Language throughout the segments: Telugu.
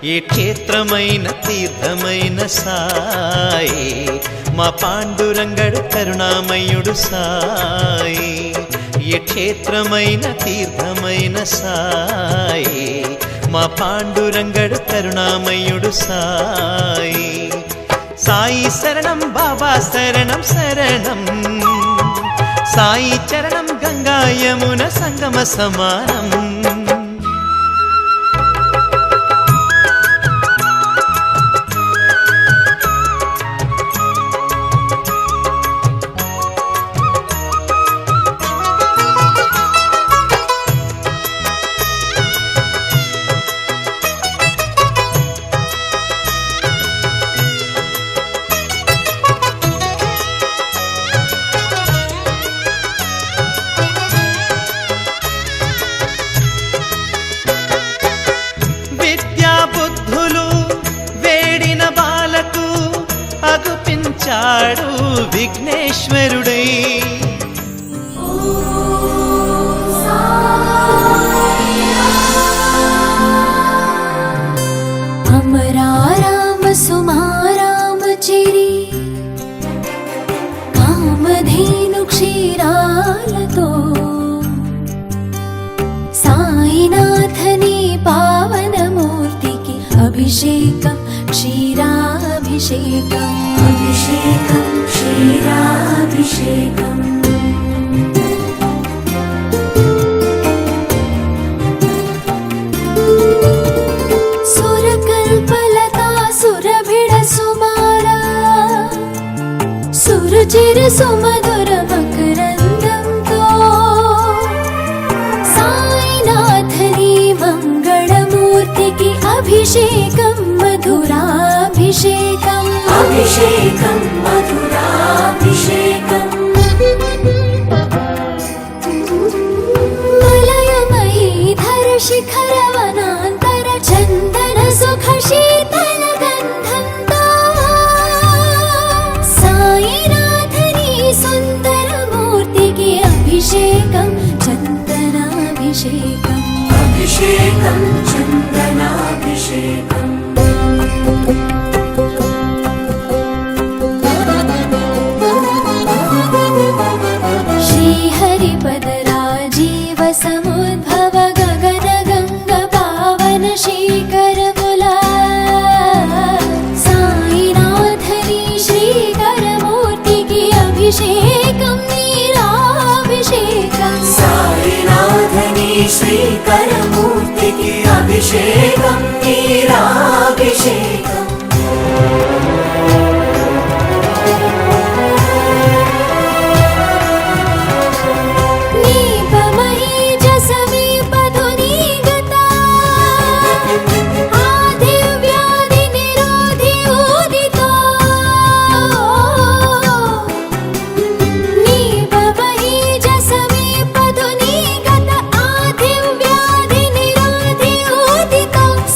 ఏ క్షేత్రమైన తీర్థమైన సాయి మా పాండురంగడు కరుణామయుడు సాయి. ఏ క్షేత్రమైన తీర్థమైన సాయి మా పాండురంగడు కరుణామయుడు సాయి. సాయి శరణం బాబా శరణం శరణం, సాయి చరణం గంగా యమున సంగమ సమానం. బుద్ధులు వేడిన బాలకు అగుపించాడు విఘ్నేశ్వరుడై. అమరారామ సుమారామ చిరి కామధేను క్షీరాలతో సాయినాథని పావనమూర్తికి అభిషేకం క్షీరాభిషేకం, అభిషేకం క్షీరాభిషేకం. సురకల్పలతా సురభిడ సుమారా సురుచిర సుమధుర మకరందంతో సాయినాథని మంగళమూర్తికి అభిషేకం మధురాభిషేకం, అభిషేకం మధురాభిషేకం. మలయమయీధర శిఖర వనాంతర చందన సుఖ శీతల గంధంతో సాయినాథని సుందర మూర్తికి అభిషేకం చందనాభిషేకం, అభిషేకం చందనాభిషేకం. శ్రీహరిపదరాజీవ సముద్భవ గగన గంగ పావన శీకరములా సాయినాథని శ్రీకరమూర్తికి అభిషేకం నీరాభిషేకం, సాయినాథని శ్రీకరమూర్తికి అభిషేకం నీరాభిషేకం.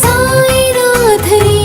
సాయినాథని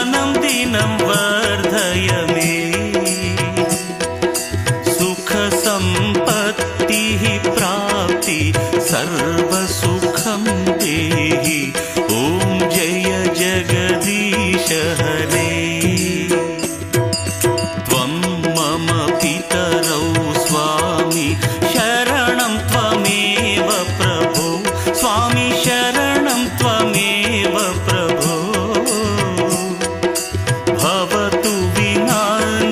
जीवनं दिनं वर्धय मे सुखसम्पत्तिः प्राप्ति सर्वसुखं देहि ॐ जय जगदीश हरे त्वं मम पितरौ स्वामी शरणं त्वमेव प्रभो स्वामी शरणं त्वमेव प्रभो भवतु विना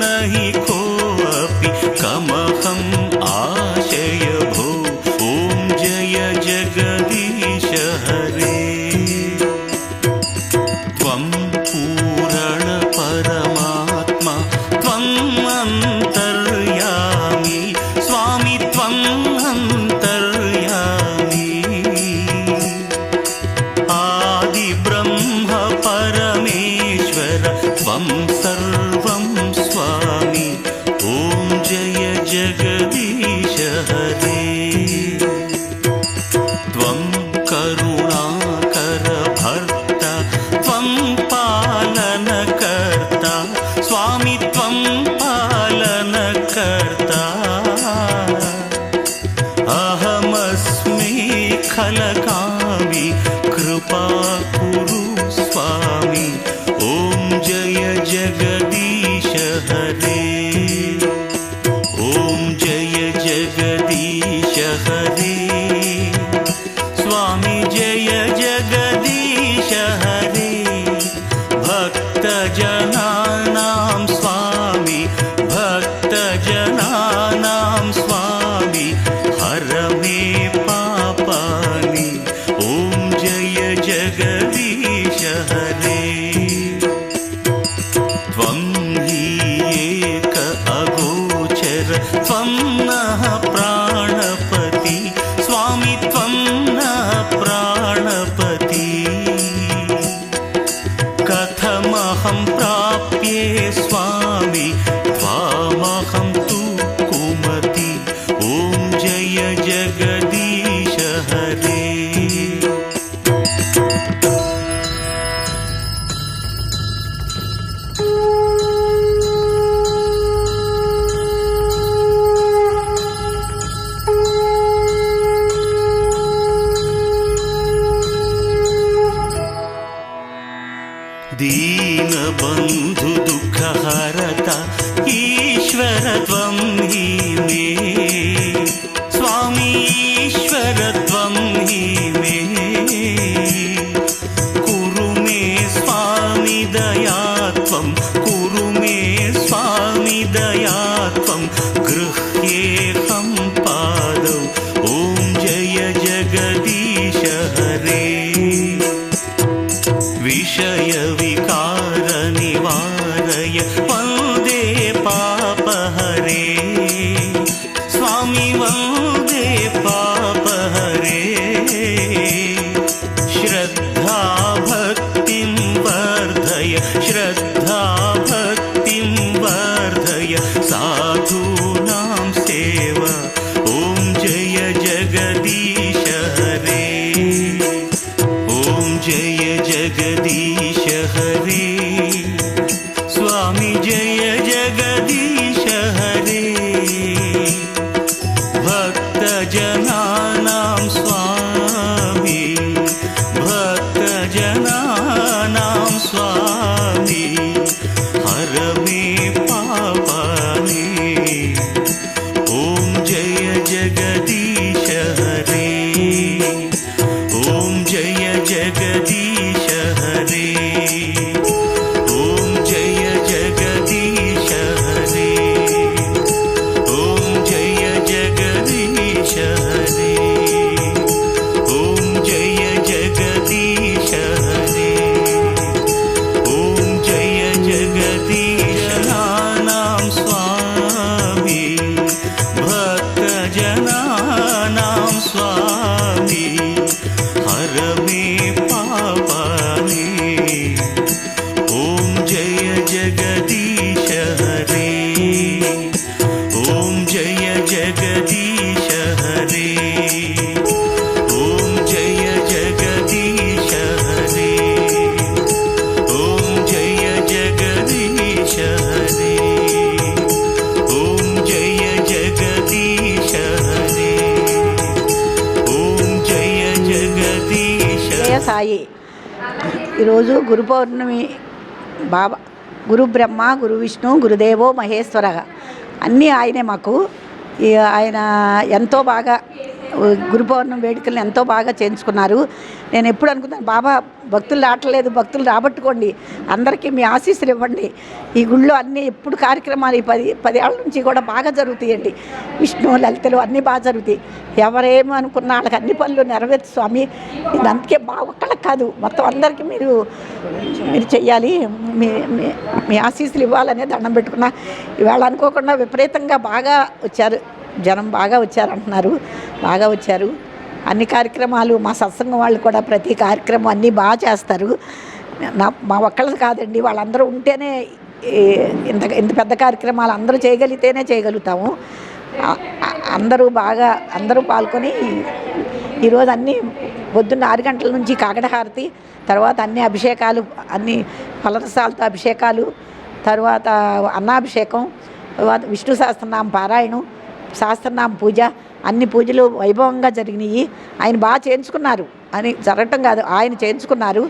नहि कोऽपि कमहम् आशय भो ॐ जय जगदीश हरे त्वं पूरण परमात्मा त्वम् अन्तर्यामी स्वामी त्वम् अन्तर्यामी आदि ब्रह्म परमेश्वर त्वं सर्वं स्वामी ॐ जय जगदीश हरे त्वं करुणाकर भर्ता त्वं पालनकर्ता स्वामी त्वं पालनकर्ता अहमस्मि खलकामि कृपा कुरु स्वामी ॐ जय जगदीश हरे ॐ जय जगदीश हरे स्वामी जय जगदीश हरे भक्तजनानां स्वामी भक्तजनानां स्वामी हर मे पापानि ॐ जय जगदीश हरे त्वं हि एक अगोचर त्वं नः प्राणपति स्वामी त्वं नः प्राणपति कथमहं प्राप्ये स्वामी त्वामहं तु कुमति ॐ जय जगदीश हरे दीनबन्धु दुःखहरता ईश्वर त्वं हि मे स्वामी ईश्वर त्वं हि मे कुरु मे स्वामी दया त्वं कुरु मे स्वामी दया त्वं गृह्येऽहं पादौ ॐ जय जगदीश हरे विषय विकार निवारय वन्दे पापहरे स्वामी वन्दे पापहरे श्रद्धा भक्तिं वर्धय श्रद्धा भक्तिं वर्धय साधूनां सेवा ॐ जय जगदीश हरे ॐ जय जगदीश हरे स्वामी जय जगदीश हरे भक्तजनानां स्वामी भक्तजनानां स्वामी हर मे पापानि ॐ जय जगदीश हरे ॐ जय जगदीश हरे ॐ जय जगदीश हरे ॐ जय जगदीश हरे ॐ जय जगदीश हरे ॐ जय जगदीश సాయి. ఈరోజు గురు పౌర్ణమి. బాబా గురు బ్రహ్మ, గురు విష్ణు, గురుదేవో మహేశ్వర అన్నీ ఆయనే మాకు. ఆయన ఎంతో బాగా గురు పౌర్ణమి వేడుకలను ఎంతో బాగా చేయించుకున్నారు. నేను ఎప్పుడు అనుకున్నాను, బాబా భక్తులు రావట్లేదు, భక్తులు రాబట్టుకోండి, అందరికీ మీ ఆశీస్సులు ఇవ్వండి. ఈ గుళ్ళో అన్నీ ఎప్పుడు కార్యక్రమాలు ఈ 10 ఏళ్ళ నుంచి కూడా బాగా జరుగుతాయండి. విష్ణు లలితలు అన్నీ బాగా జరుగుతాయి. ఎవరేమో అనుకున్నా వాళ్ళకి అన్ని పనులు నెరవేర్చు స్వామి. ఇది అందుకే ఒక్కళ్ళకి కాదు, మొత్తం అందరికీ మీరు చెయ్యాలి, మీ ఆశీస్సులు ఇవ్వాలనే దండం పెట్టుకున్నా. ఇవాళ అనుకోకుండా విపరీతంగా బాగా వచ్చారు, జనం బాగా వచ్చారంటున్నారు. బాగా వచ్చారు. అన్ని కార్యక్రమాలు మా సత్సంగం వాళ్ళు కూడా ప్రతి కార్యక్రమం అన్నీ బాగా చేస్తారు. మా ఒక్కళ్ళది కాదండి, వాళ్ళందరూ ఉంటేనే ఇంత పెద్ద కార్యక్రమాలు అందరూ చేయగలిగితేనే చేయగలుగుతాము. అందరూ పాల్గొని ఈరోజు అన్నీ పొద్దున్న 6 గంటల నుంచి కాకడహారతి, తర్వాత అన్ని అభిషేకాలు, అన్ని ఫలరసాలతో అభిషేకాలు, తర్వాత అన్నాభిషేకం, తర్వాత విష్ణు సహస్రనామ పారాయణం, సహస్రనామ పూజ, అన్ని పూజలు వైభవంగా జరిగినాయి. ఆయన బాగా చేయించుకున్నారు అని జరగటం కాదు, ఆయన చేయించుకున్నారు.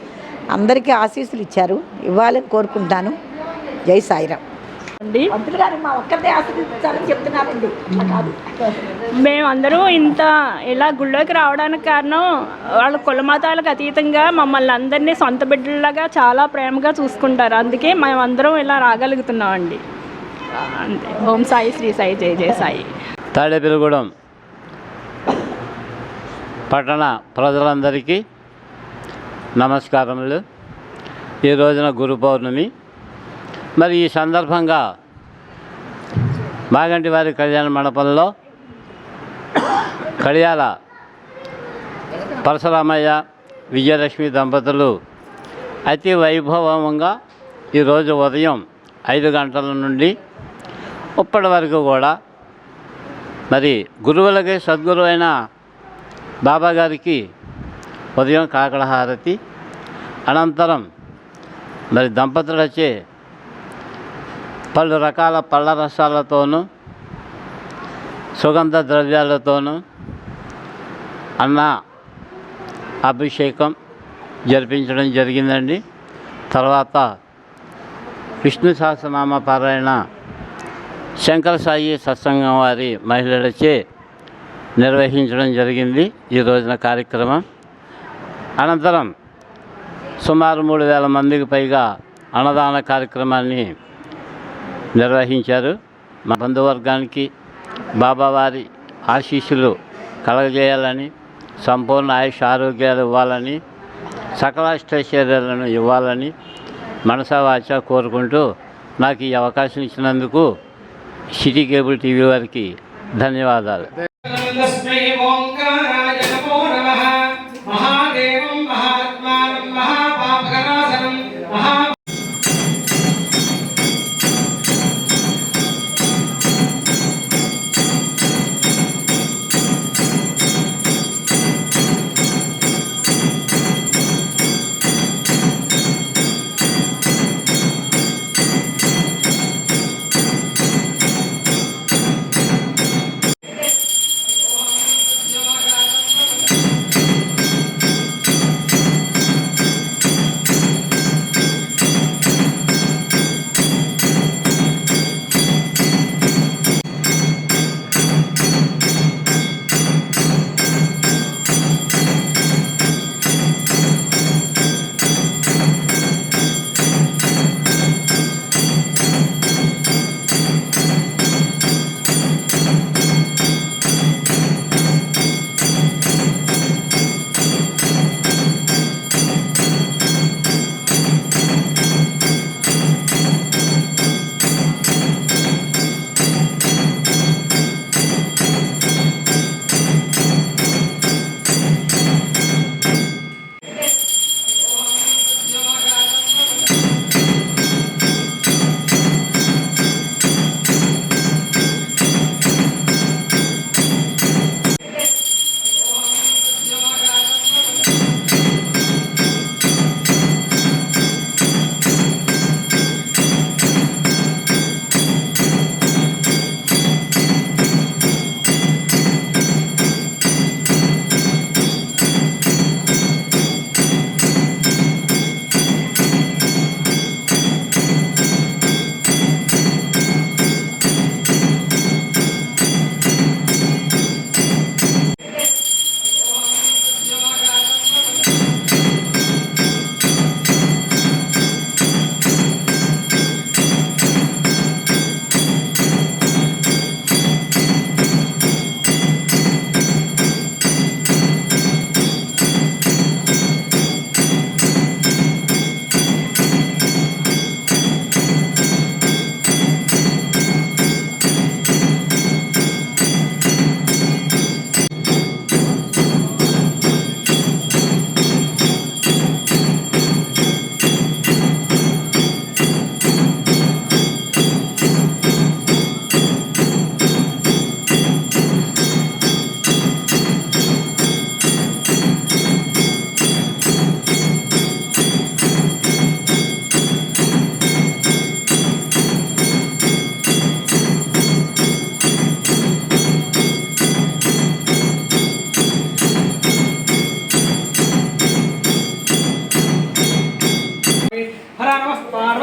అందరికీ ఆశీస్సులు ఇచ్చారు, ఇవ్వాలని కోరుకుంటాను. జై సాయిరామ్ అండి. మంత్రులు గారు మా ఒక్కరిదే ఆశీర్వదించాలని చెప్తున్నారండి. మేమందరూ ఇలా గుళ్ళోకి రావడానికి కారణం వాళ్ళ కులమతాలకు అతీతంగా మమ్మల్ని అందరినీ సొంత బిడ్డలాగా చాలా ప్రేమగా చూసుకుంటారు. అందుకే మేమందరం ఇలా రాగలుగుతున్నామండి. అంతే. ఓం సాయి, శ్రీ సాయి, జై జై సాయి. తాడేపల్లిగూడెం పట్టణ ప్రజలందరికీ నమస్కారములు. ఈ రోజున గురు పౌర్ణమి. మరి ఈ సందర్భంగా మాగంటి వారి కళ్యాణ మండపంలో కడియాల పరశురామయ్య, విజయలక్ష్మి దంపతులు అతి వైభవంగా ఈరోజు ఉదయం 5 గంటల నుండి ఇప్పటి వరకు కూడా మరి గురువులకి సద్గురు అయిన బాబా గారికి ఉదయం కాకడహారతి, అనంతరం మరి దంపతులు వచ్చే పలు రకాల పళ్ళ రసాలతోనూ సుగంధ ద్రవ్యాలతోనూ అన్న అభిషేకం జరిపించడం జరిగిందండి. తర్వాత విష్ణు సహస్రనామ పారాయణ శంకర సాయి సత్సంగం వారి మహిళలచే నిర్వహించడం జరిగింది ఈ రోజున కార్యక్రమం. అనంతరం సుమారు 3,000 మందికి పైగా అన్నదాన కార్యక్రమాన్ని నిర్వహించారు. మా బంధువర్గానికి బాబావారి ఆశీస్సులు కలగజేయాలని, సంపూర్ణ ఆయుష్ ఆరోగ్యాలు ఇవ్వాలని, సకలాష్టైశ్వర్యాలను ఇవ్వాలని మనసా వాచా కోరుకుంటూ నాకు ఈ అవకాశం ఇచ్చినందుకు సిటీ కేబుల్ టీవీ వారికి ధన్యవాదాలు.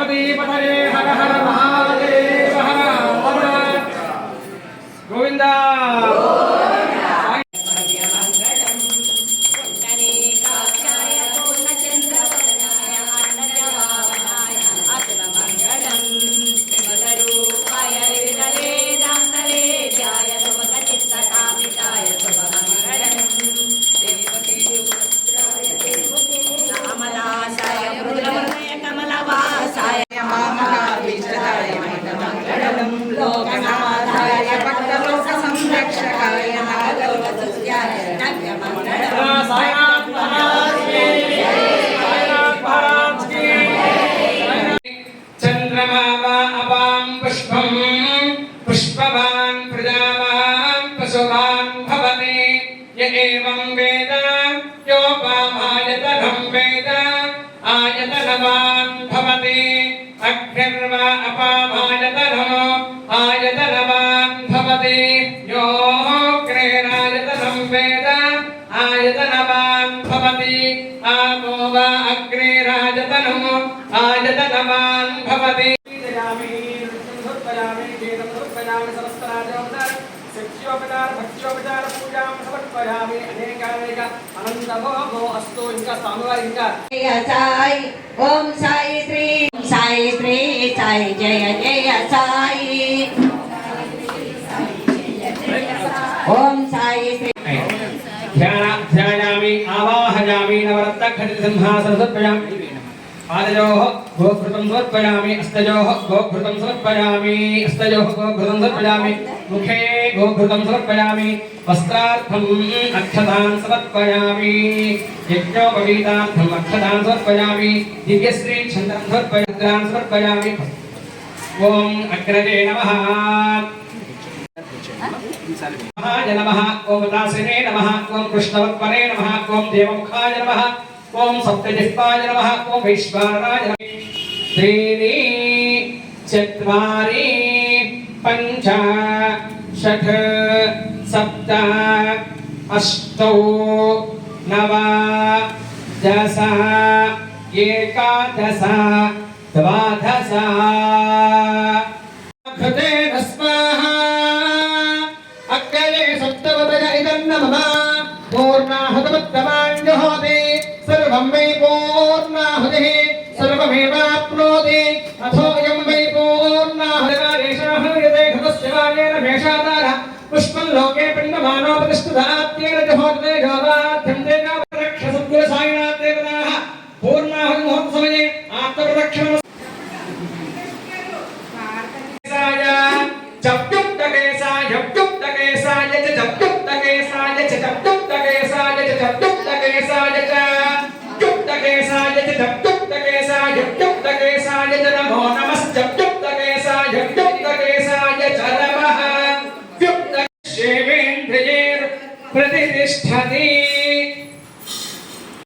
పార్వతీపతయే హర హర మహాదేవ హర గోవింద చంద్రమా అపాం పుష్పం పుష్పవాన్ ప్రజావాన్ పశువాన్ భవతి య ఏవం వేద యోపామాయతనం వేద ఆయతనవాన్ భవతి అగ్నిర్వా అపామాయతనం ఆయతనవాన్ భవతి యోగ్రేరాయతనం వేద ఆయతనవాన్ భవతి ఆపో వా అగ్నిరాయతనం ఆయతనవాన్ భవతి శక్త్యోపచార భక్త్యోపచార పూజాం సమర్పయామి అనేకానేక అనంతమో అస్తు. ఇంకా స్వామివారి ఇంకా సాయి ఓం సాయి శ్రీ సాయి శ్రీ సాయి జయ జయ సాయి ఓం సాయి శ్రీ ధ్యాయామి ఆవాహయామి నవరత్నఖండిత సింహాసన సమర్పయామి. పాదయోః గోఘృతం సమర్పయామి హస్తయోః గోఘృతం సమర్పయామి హస్తయోః గోఘృతం సమర్పయామి ముఖే గోఘృతం సమర్పయామి వస్త్రార్థం అక్షతాన్ సమర్పయామి యజ్ఞోపవీతార్థం అక్షతాన్ సమర్పయామి దివ్యశ్రీ చంద్రం సమర్పయామి. ఓం అగ్రజే నమః మహాయ నమః ఓం దాసినే నమః ఓం కృష్ణవత్పరే నమః ఓం దేవముఖాయ నమః ఓం సప్తజిహ్వాయ నమః ఓం వైశ్వానరాయ నమః. త్రీణి చత్వారి పంచ షట్ సప్త అష్టౌ నవ దశ ఏకాదశ ద్వాదశ కృతే స్వాహా అక్కలే సప్తవదయ ఇదన్నమః పూర్ణాహుతమత్తమాన్ జహోతి సర్వం వై పూర్ణాహుతిః సర్వమేవాప్నోతి అథోయం వై పూర్ణాహుతిరేషాహృయతే ఘతస్య వానేన మేషాదార పుష్పం లోకే పిండమానోపతిష్ఠితాత్యేన జహోతి జోవాధ్యం దేవరక్షసద్గురు సాయినాథ్ దేవతాః పూర్ణాహుతి ముహూర్త సమయే ఆత్మప్రదక్షిణ నమో నమశ్చప్తుక్తకేశాయ యుక్తకేశాయ చ నమః యుక్తక్షేమేంద్రియే ప్రతిష్ఠతి.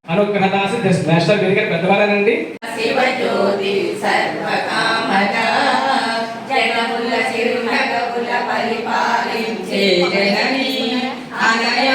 అనుగ్రహదాస నేషనల్ వేదిక పెద్దవారేనండి. శివజ్యోతి సర్వకామద జగముల చిరునగముల పరిపాలించే జనని అనయ